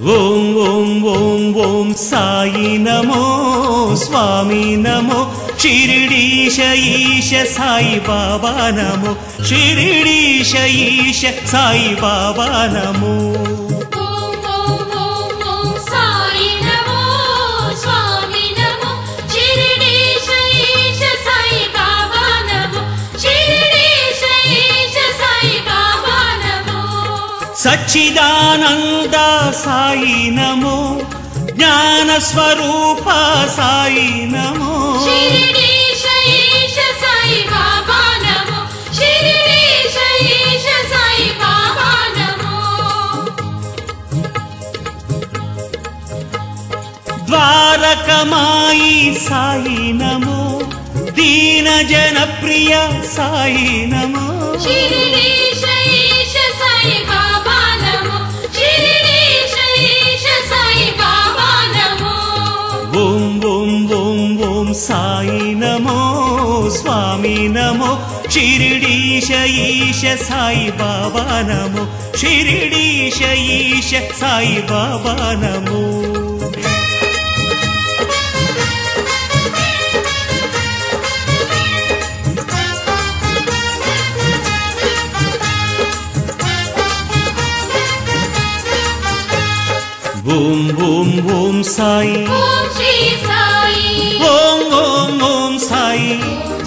ఓం ఓం ఓం ఓం సాయి నమో స్వామి నమో షిరిడీశ ఈశ సాయి బాబా నమో షిరిడీశ ఈశ సాయి బాబా నమో సచ్చిదానంద సాయి నమో జ్ఞాన స్వరూప సాయి నమో షిరిడీశ ఈశ సాయి బాబా నమో షిరిడీశ ఈశ సాయి బాబా నమో ద్వారకమాయి సాయి నమో దీన జన ప్రియ సాయి నమో షిరిడీశ ఈశ సాయి బాబా నమో షిరిడీశ ఈశ సాయి బాబా నమో ఓం ఓం ఓం ఓం సాయి నమో స్వామి నమో షిరిడీశ ఈశ సాయి బాబా నమో షిరిడీశ ఈశ సాయి బాబా నమో ఓం ఓం ఓం సాయి ఓం శ్రీ సాయి ఓం ఓం ఓం సాయి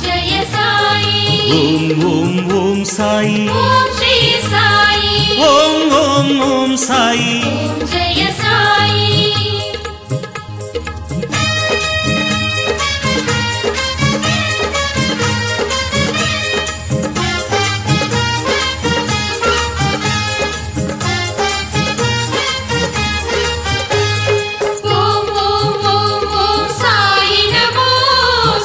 జయ సాయి ఓం ఓం ఓం సాయి ఓం శ్రీ సాయి ఓం ఓం ఓం సాయి జయ సాయి ఓం ఓం ఓం ఓం సాయి నమో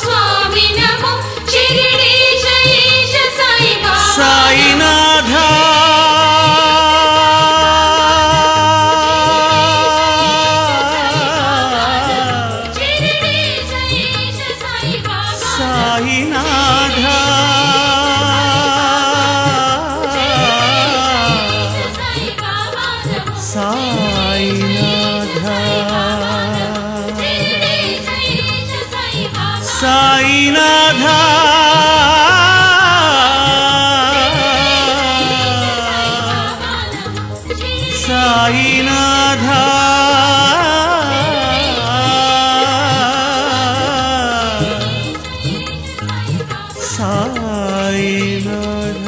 స్వామి నమో షిరిడీశ ఈశ సాయి బాబా సాయినాథ షిరిడీశ ఈశ సాయి బాబా సాయినాథ ఈశ సాయి బాబా నమో సాయినాథ షిరిడీశ ఈశ సాయి బాబా సాయినాథ సాయినాథ సాయినాథ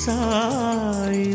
సాయి